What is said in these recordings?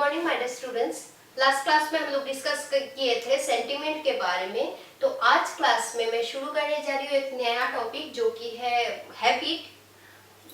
Morning my dear students. Last class में हम लोग डिस्कस किए थे सेंटिमेंट के बारे में। तो आज क्लास में मैं शुरू करने जा रही हूँ एक नया टॉपिक जो कि है हैबिट।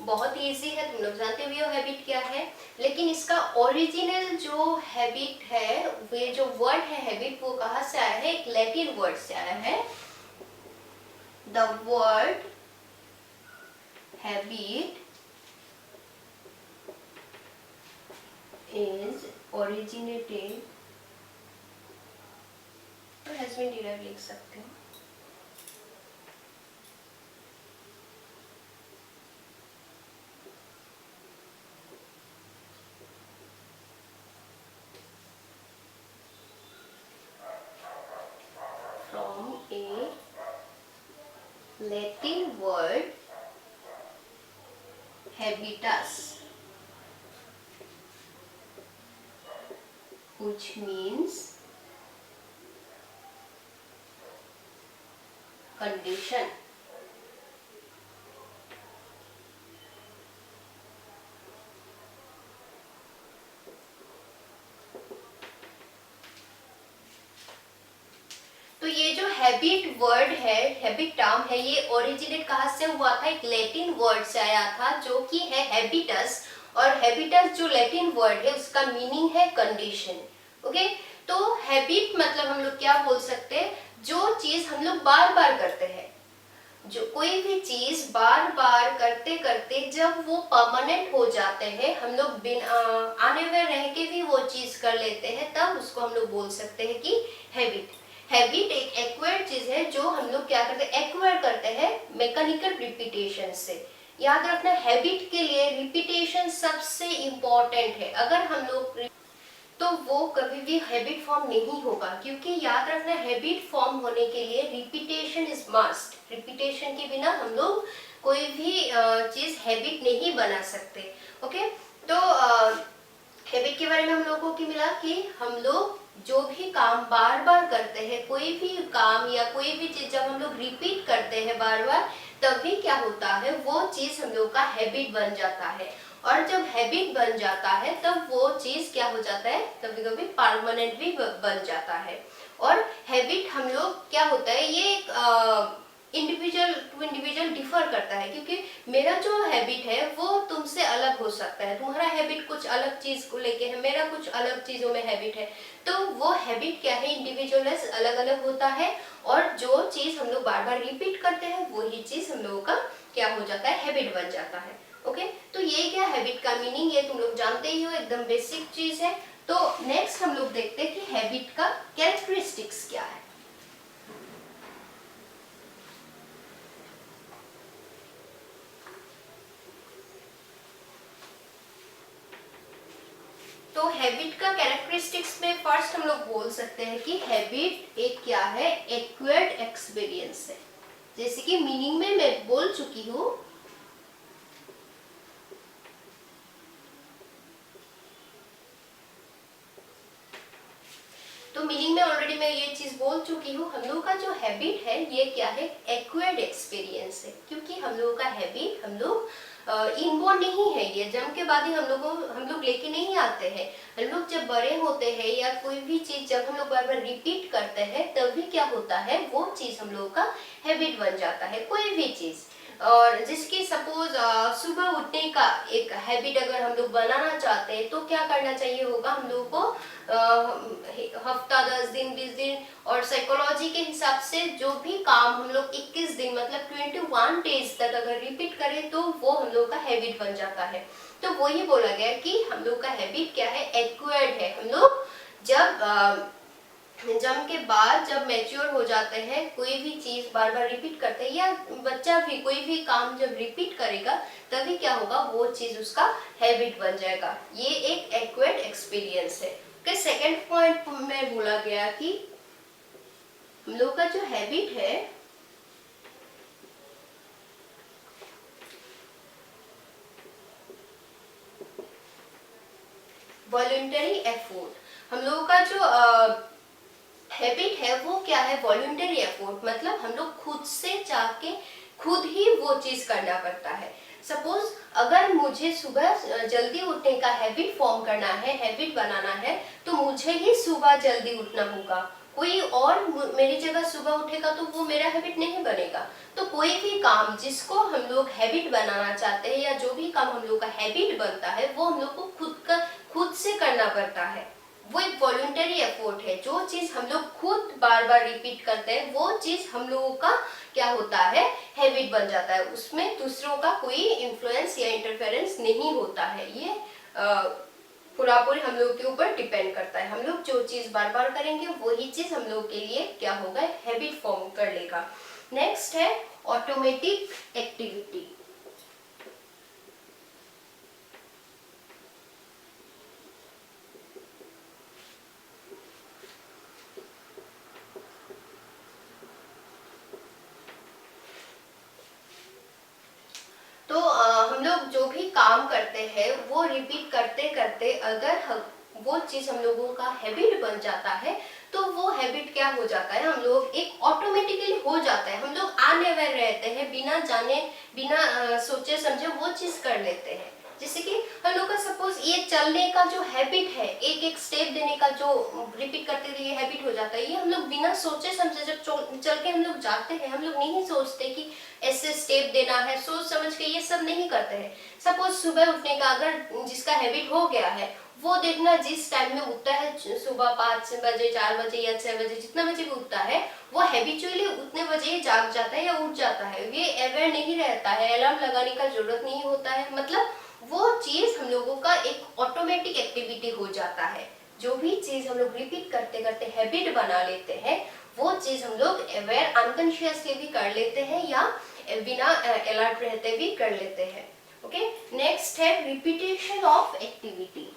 बहुत ही इजी है, तुम लोग जानते भी हो हैबिट क्या है, लेकिन इसका ओरिजिनल जो हैबिट है, वे जो वर्ड है हैबिट, वो कहाँ से आया है? एक लैटिन वर्ड से आया है। The word habit is originated और has been derived लिख सकते हो। From a Latin word habitus, which means condition। तो ये जो हैबिट वर्ड है, हैबिट टर्म है, ये ओरिजिनेट कहाँ से हुआ था? एक लैटिन वर्ड से आया था जो कि है हैबिटस। और हैबिटस जो लैटिन वर्ड है उसका मीनिंग है कंडीशन। ओके, तो हैबिट मतलब हम लोग क्या बोल सकते हैं? जो चीज हम लोग बार बार करते हैं, जो कोई भी चीज बार बार करते करते जब वो परमानेंट हो जाते हैं, हम लोग बिना आने में रह के भी वो चीज कर लेते हैं, तब उसको हम लोग बोल सकते हैं कि हैबिट। हैबिट एक एक्वायर्ड चीज है जो हम लोग क्या करते हैं? एक्वायर करते हैं मैकेनिकल रिपीटेशन से। याद रखना, हैबिट के लिए रिपीटेशन सबसे इंपॉर्टेंट है। अगर हम लोग तो वो कभी भी हैबिट फॉर्म नहीं होगा, क्योंकि याद रखना हैबिट फॉर्म होने के लिए रिपीटेशन इज मस्ट। रिपीटेशन के बिना हम लोग कोई भी चीज हैबिट नहीं बना सकते। ओके, तो हैबिट के बारे में हम लोगों को मिला कि हम लोग जो भी काम बार बार करते हैं, कोई भी काम या कोई भी चीज जब हम लोग रिपीट करते हैं बार बार, तभी क्या होता है? वो चीज हम लोग का हैबिट बन जाता है। और जब हैबिट बन जाता है तब वो चीज क्या हो जाता है? कभी कभी परमानेंट भी बन जाता है। और हैबिट हम लोग क्या होता है, ये एक इंडिविजुअल टू इंडिविजुअल डिफर करता है, क्योंकि मेरा जो हैबिट है वो तुमसे अलग हो सकता है। तुम्हारा हैबिट कुछ अलग चीज को लेके है, मेरा कुछ अलग चीजों में हैबिट है। तो वो हैबिट क्या है? इंडिविजुअल अलग अलग होता है। और जो चीज हम लोग बार बार रिपीट करते हैं वही चीज हम लोगों का क्या हो जाता है? हैबिट बन जाता है। ओके, तो ये क्या हैबिट का मीनिंग, ये तुम लोग जानते ही हो, एकदम बेसिक चीज है। तो नेक्स्ट हम लोग देखते हैं कि हैबिट का कैरेक्टरिस्टिक्स क्या है। तो हैबिट का कैरेक्टरिस्टिक्स में फर्स्ट हम लोग बोल सकते हैं कि हैबिट एक क्या है? एक्वायर्ड एक्सपीरियंस है। जैसे कि मीनिंग में मैं बोल चुकी हूँ, तो मीनिंग में ऑलरेडी मैं ये चीज बोल चुकी हूँ। हम लोगों का जो हैबिट है ये क्या है? एक्वायर्ड एक्सपीरियंस है, क्योंकि हम लोगों का हैबिट हम लोग इनबॉर्न नहीं है, ये जन्म के बाद ही हम लोग लेके नहीं आते हैं। हम लोग जब बड़े होते हैं या कोई भी चीज जब हम लोग बार बार रिपीट करते हैं, तभी क्या होता है? वो चीज हम लोगों का हैबिट बन जाता है, कोई भी चीज। और जिसकी सपोज सुबह उठने का एक हैबिट अगर हम लोग बनाना चाहते हैं, तो क्या करना चाहिए होगा हम लोगों को? हफ्ता 10 दिन 20 दिन, और साइकोलॉजी के हिसाब से जो भी काम हम लोग 21 दिन मतलब 21 डेज तक अगर रिपीट करें तो वो हम लोग का हैबिट बन जाता है। तो वही बोला गया कि हम लोग का हैबिट क्या है? एक्वायर्ड है। हम लोग जब जन्म के बाद जब मैच्योर हो जाते हैं, कोई भी चीज बार बार रिपीट करते हैं, या बच्चा भी कोई भी काम जब रिपीट करेगा, तभी क्या होगा? वो चीज उसका हैबिट बन जाएगा। ये एक एक्वायर्ड एक्सपीरियंस है। के सेकंड पॉइंट में बोला गया कि हम लोग का जो हैबिट है वॉलंटरी एफर्ट। हम लोगों का जो हैबिट है वो क्या है? वॉलंटरी एफर्ट, मतलब हम लोग खुद से चाह के खुद ही वो चीज करना पड़ता है। सपोज अगर मुझे सुबह जल्दी उठने का हैबिट फॉर्म करना है, हैबिट बनाना है, तो मुझे ही सुबह जल्दी उठना होगा। कोई और मेरी जगह सुबह उठेगा तो वो मेरा हैबिट नहीं बनेगा। तो कोई भी काम जिसको हम लोग हैबिट बनाना चाहते हैं या जो भी काम हम लोग का हैबिट बनता है वो हम लोग को खुद से करना पड़ता है। वो एक वॉलंटरी एफर्ट है। जो चीज हम लोग खुद बार बार रिपीट करते हैं वो चीज हम लोगों का क्या होता है, हैबिट बन जाता है। उसमें दूसरों का कोई इन्फ्लुएंस या इंटरफेरेंस नहीं होता है। ये पूरा हम लोग के ऊपर डिपेंड करता है। हम लोग जो चीज बार बार करेंगे वही चीज हम लोग के लिए क्या होगा, हैबिट फॉर्म कर लेगा। नेक्स्ट है ऑटोमेटिक एक्टिविटी। तो हम लोग जो भी काम करते हैं वो रिपीट करते करते अगर वो चीज हम लोगों का हैबिट बन जाता है तो वो हैबिट क्या हो जाता है, हम लोग एक ऑटोमेटिकली हो जाता है। हम लोग अनअवेयर रहते हैं, बिना जाने बिना सोचे समझे वो चीज कर लेते हैं। जैसे कि हम लोग का सपोज ये चलने का जो हैबिट है, एक एक स्टेप देने का जो रिपीट करते रहिए हैबिट हो जाता है। ये हम लोग बिना सोचे समझे जब चल के हम लोग जाते हैं, हम लोग नहीं सोचते कि ऐसे स्टेप देना है, सोच समझ के ये सब नहीं करते हैं। सपोज सुबह उठने का अगर जिसका हैबिट हो गया है वो देखना जिस टाइम में उठता है, सुबह 5 बजे 4 बजे या 6 बजे जितना बजे भी उठता है, वो हैबिचुअली उतने बजे ही जाग जाता है या उठ जाता है। ये अवेयर नहीं रहता है, अलार्म लगाने का जरूरत नहीं होता है। मतलब वो चीज हम लोगों का एक ऑटोमेटिक एक्टिविटी हो जाता है। जो भी चीज हम लोग रिपीट करते करते हैबिट बना लेते हैं वो चीज हम लोग अवेयर अनकॉन्शियसली भी कर लेते हैं या बिना अलर्ट रहते भी कर लेते हैं। ओके, नेक्स्ट है रिपीटेशन ऑफ एक्टिविटी।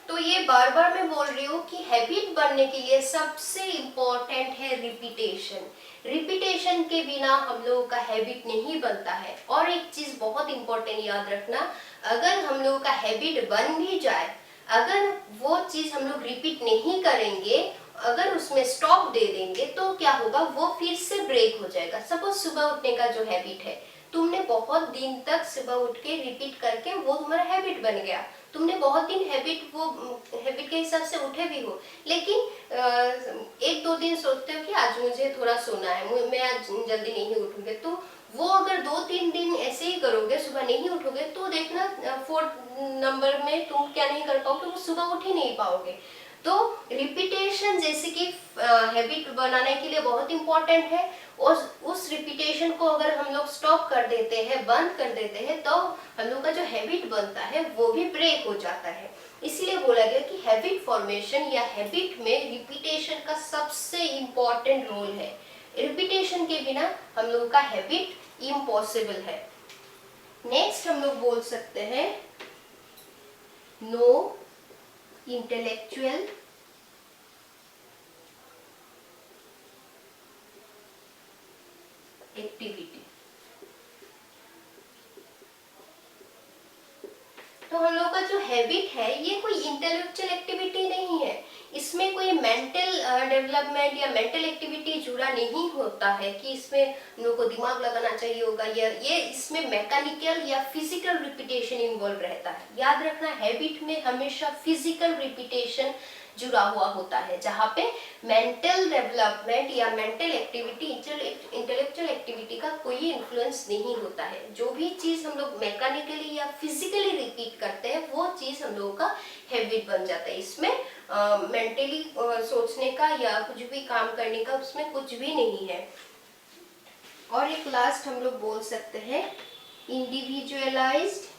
तो ये बार बार मैं बोल रही हूँ कि हैबिट बनने के लिए सबसे इम्पोर्टेंट है रिपीटेशन। रिपीटेशन के बिना हम लोगों का हैबिट नहीं बनता है। और एक चीज बहुत इम्पोर्टेंट याद रखना, अगर हम लोगों का हैबिट बन भी जाए, अगर वो चीज हम लोग रिपीट नहीं करेंगे, अगर उसमें स्टॉप दे देंगे तो क्या होगा, वो फिर से ब्रेक हो जाएगा। सपोज सुबह उठने का जो हैबिट है, तुमने बहुत दिन तक सुबह उठ के रिपीट करके वो तुम्हारा हैबिट बन गया, तुमने बहुत दिन हैबिट के हिसाब से उठे भी हो, लेकिन एक दो दिन सोचते हो कि आज मुझे थोड़ा सोना है, मैं आज जल्दी नहीं उठूंगे, तो वो अगर 2-3 दिन ऐसे ही करोगे, सुबह नहीं उठोगे, तो देखना 4th नंबर में तुम क्या नहीं कर पाओगे, वो सुबह उठ ही नहीं पाओगे। तो रिपीटेशन जैसे कि हैबिट बनाने के लिए बहुत इंपॉर्टेंट है। और उस रिपीटेशन को अगर हम लोग स्टॉप कर देते हैं, बंद कर देते हैं, तो हम लोग का जो हैबिट बनता है वो भी ब्रेक हो जाता है। इसीलिए बोला गया कि हैबिट फॉर्मेशन या हैबिट में रिपीटेशन का सबसे इम्पोर्टेंट रोल है। रिपीटेशन के बिना हम लोग का हैबिट इम्पॉसिबल है। नेक्स्ट हम लोग बोल सकते हैं नो इंटेलेक्चुअल एक्टिविटी। तो हम लोग का जो हैबिट है ये कोई इंटेलेक्चुअल एक्टिविटी नहीं है, इसमें कोई मेंटल डेवलपमेंट या मेंटल एक्टिविटी जुड़ा नहीं होता है कि इसमें हम लोग को दिमाग लगाना चाहिए होगा, या ये इसमें मैकेनिकल या फिजिकल रिपीटेशन इन्वॉल्व रहता है। याद रखना, हैबिट में हमेशा फिजिकल रिपीटेशन जुड़ा हुआ होता है, जहाँ पे मेंटल डेवलपमेंट या मेंटल एक्टिविटी, इंटेलेक्चुअल एक्टिविटी का कोई इन्फ्लुएंस नहीं होता है। जो भी चीज हम लोग मैकेनिकली या फिजिकली रिपीट करते हैं वो चीज हम लोगों का हैबिट बन जाता है। इसमें मेंटली सोचने का या कुछ भी काम करने का उसमें कुछ भी नहीं है। और एक लास्ट हम लोग बोल सकते हैं इंडिविजुअलाइज्ड,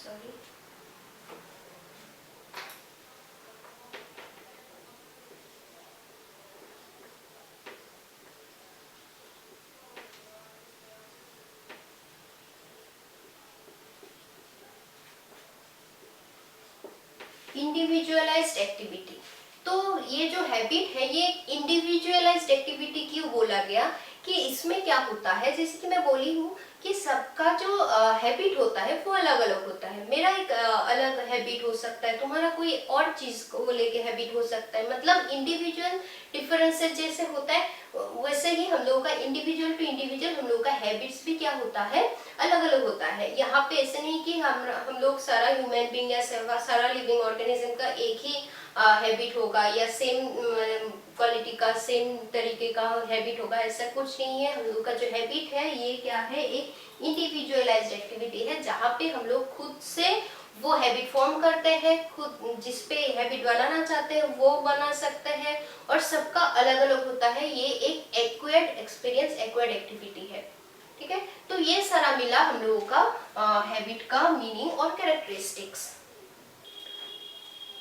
सॉरी, इंडिविजुअलाइज्ड एक्टिविटी। तो ये जो हैबिट है ये इंडिविजुअलाइज्ड एक्टिविटी क्यों बोला गया कि इसमें क्या होता है, जैसे कि मैं बोली हूँ कि सबका जो हैबिट होता है वो अलग अलग होता है। मेरा एक अलग हैबिट हो सकता है, तुम्हारा कोई और चीज को लेके हैबिट हो सकता है। मतलब इंडिविजुअल डिफरेंसेस जैसे होता है वैसे ही हम लोगों का इंडिविजुअल टू इंडिविजुअल हम लोगों का हैबिट्स भी क्या होता है, अलग अलग होता है। यहाँ पे ऐसे नहीं कि हम लोग सारा ह्यूमन बींग या सारा लिविंग ऑर्गेनिज्म का एक ही हैबिट होगा या सेम क्वालिटी का सेम तरीके का हैबिट होगा, ऐसा कुछ नहीं है। हम लोग का जो हैबिट है ये क्या है, एक इंडिविजुअलाइज्ड एक्टिविटी है जहाँ पे हम लोग खुद से वो हैबिट फॉर्म करते हैं, खुद जिस पे हैबिट बनाना चाहते हैं वो बना सकते हैं और सबका अलग अलग होता है। ये एक एक्वायर्ड एक्सपीरियंस, एक्वायर्ड एक्टिविटी है। ठीक है, तो ये सारा मिला हम लोगों का हैबिट का मीनिंग और कैरेक्टरिस्टिक्स।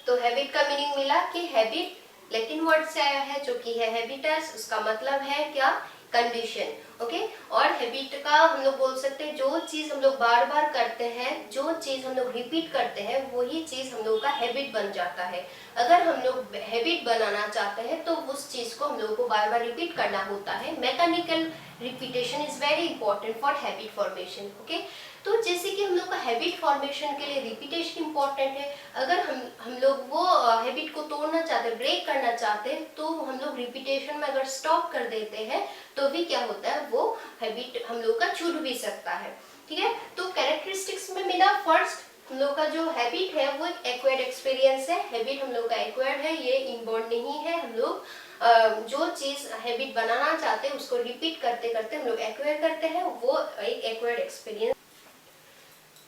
तो हैबिट का मीनिंग मिला कि हैबिट लैटिन वर्ड से आया है जो कि है हैबिटस, उसका मतलब है क्या, कंडीशन। ओके, और हैबिट का हम लोग बोल सकते हैं जो चीज हम लोग बार बार करते हैं, जो चीज हम लोग रिपीट करते हैं वही चीज हम लोग का हैबिट बन जाता है। अगर हम लोग हैबिट बनाना चाहते हैं तो उस चीज को हम लोग को बार बार रिपीट करना होता है। Mechanical repetition is very important for habit formation. Okay, तो जैसे कि हम लोग का हैबिट फॉर्मेशन के लिए रिपीटेशन इंपॉर्टेंट है। अगर हम लोग वो हैबिट को तोड़ना चाहते हैं, ब्रेक करना चाहते हैं, तो हम लोग रिपीटेशन में अगर स्टॉप कर देते हैं तो भी क्या होता है, वो हैबिट हम लोग का छूट भी सकता है। ठीक है, तो कैरेक्टरिस्टिक्स में मिला फर्स्ट हम लोग का जो हैबिट है वो एक एक्वायर्ड एक्सपीरियंस है। हैबिट हम लोग का एक्वायर्ड है, ये इनबॉर्न नहीं है। हम लोग जो चीज हैबिट बनाना चाहते हैं उसको रिपीट करते करते हम लोग एक्वायर करते हैं, वो एक एक्वायर्ड एक्सपीरियंस।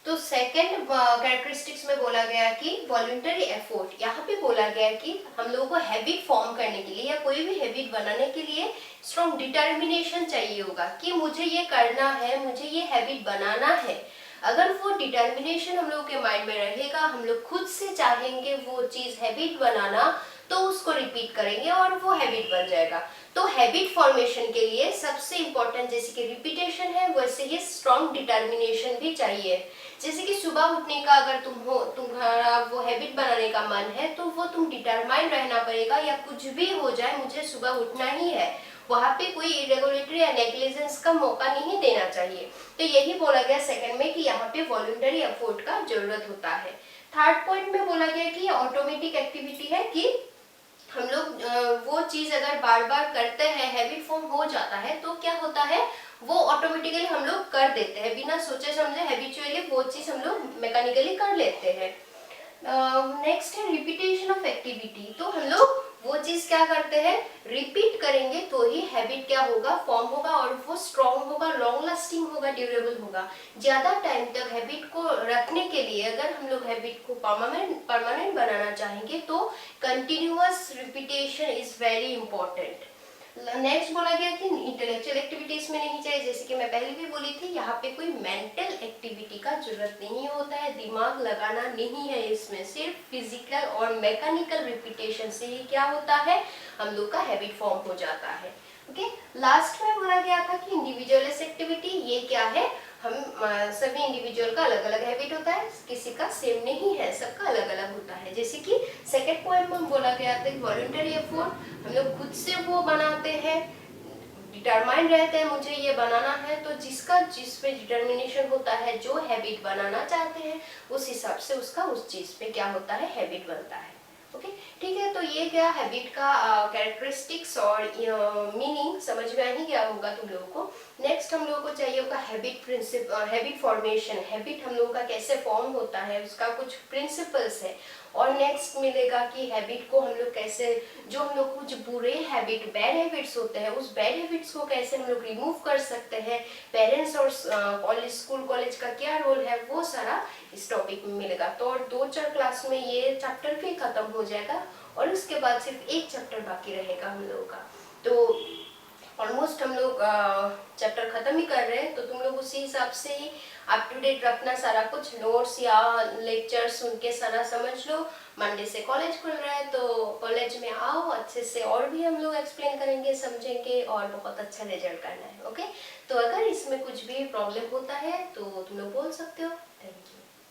तो सेकंड कैरेक्टरिस्टिक्स में बोला गया कि वॉलंटरी एफर्ट। यहाँ पे बोला गया कि हम लोगों को हैबिट फॉर्म करने के लिए या कोई भी हैबिट बनाने के लिए स्ट्रॉन्ग डिटर्मिनेशन चाहिए होगा कि मुझे ये करना है, मुझे ये हैबिट बनाना है। अगर वो डिटर्मिनेशन हम लोग के माइंड में रहेगा, हम लोग खुद से चाहेंगे वो चीज हैबिट बनाना, तो उसको रिपीट करेंगे और वो हैबिट बन जाएगा। तो हैबिट फॉर्मेशन के लिए सबसे इंपॉर्टेंट जैसे कि रिपीटेशन है, वैसे ही स्ट्रॉन्ग डिटर्मिनेशन भी चाहिए। जैसे कि सुबह उठने का अगर तुम्हारा वो हैबिट बनाने का मन है तो वो तुम डिटरमाइन रहना पड़ेगा, या कुछ भी हो जाए मुझे सुबह उठना ही है, वहां पे कोई इरेगुलेटरी या नेग्लिजेंस का मौका नहीं देना चाहिए। तो यही बोला गया सेकंड में कि यहाँ पे वॉलंटरी एफर्ट का जरूरत होता है। थर्ड पॉइंट में बोला गया कि ऑटोमेटिक एक्टिविटी है कि हम लोग वो चीज अगर बार बार करते हैं, हैबिट फॉर्म हो जाता है, तो क्या होता है, वो ऑटोमेटिकली हम लोग कर देते हैं, बिना सोचे समझे हैबिचुअली वो चीज हम लोग मैकेनिकली कर लेते हैं। नेक्स्ट है रिपीटेशन ऑफ एक्टिविटी। तो हम लोग वो चीज क्या करते हैं, रिपीट करेंगे तो ही हैबिट क्या होगा, फॉर्म होगा और वो स्ट्रॉन्ग होगा, लॉन्ग लास्टिंग होगा, ड्यूरेबल होगा। ज्यादा टाइम तक हैबिट को रखने के लिए अगर हम लोग हैबिट को परमानेंट बनाना चाहेंगे तो continuous repetition is very important. Next बोला गया कि इंटेलेक्चुअल एक्टिविटीज में नहीं चाहिए, जैसे कि मैं पहले भी बोली थी, यहाँ पे कोई मेंटल एक्टिविटी का जरूरत नहीं होता है, दिमाग लगाना नहीं है इसमें, सिर्फ फिजिकल और मैकेनिकल रिपीटेशन से ही क्या होता है, हम लोग का हैबिट फॉर्म हो जाता है। ओके, लास्ट में बोला गया था कि इंडिविजुअलिस्ट एक्टिविटी, ये क्या है, हम सभी इंडिविजुअल का अलग अलग हैबिट होता है, किसी का सेम नहीं है, सबका अलग अलग होता है। जैसे कि सेकंड पॉइंट में बोला गया था कि वॉलंटरी एफर्ट, हम लोग खुद से वो बनाते हैं, डिटरमाइन रहते हैं मुझे ये बनाना है, तो जिस पे डिटर्मिनेशन होता है, जो हैबिट बनाना चाहते हैं उस हिसाब से उसका उस चीज पे क्या होता है, हैबिट बनता है। ओके, ठीक है, तो ये क्या हैबिट का कैरेक्टरिस्टिक्स और मीनिंग समझ में आ ही गया होगा तुम लोगों को। नेक्स्ट हम लोगों को चाहिए होगा habit principle, habit formation, habit हम लोगों का कैसे फॉर्म होता है, उसका कुछ प्रिंसिपल्स है। और नेक्स्ट मिलेगा कि हैबिट को हम लोग कैसे, जो हम लोग कुछ बुरे हैबिट, बैड हैबिट्स होते हैं, उस बैड हैबिट्स को कैसे हम लोग रिमूव कर सकते हैं, पेरेंट्स और कॉलेज, स्कूल कॉलेज का क्या रोल है, वो सारा इस टॉपिक में मिलेगा। तो और 2-4 क्लास में ये चैप्टर भी खत्म हो जाएगा और उसके बाद सिर्फ एक चैप्टर बाकी रहेगा हम लोगों का। तो ऑलमोस्ट हम लोग चैप्टर खत्म ही कर रहे हैं, तो तुम लोग उसी हिसाब से ही अप टू डेट रखना, सारा कुछ नोट्स या लेक्चर सुन के सारा समझ लो। मंडे से कॉलेज खुल रहा है तो कॉलेज में आओ, अच्छे से और भी हम लोग एक्सप्लेन करेंगे, समझेंगे और बहुत अच्छा रिजल्ट करना है। ओके, तो अगर इसमें कुछ भी प्रॉब्लम होता है तो तुम लोग बोल सकते हो। Thank you.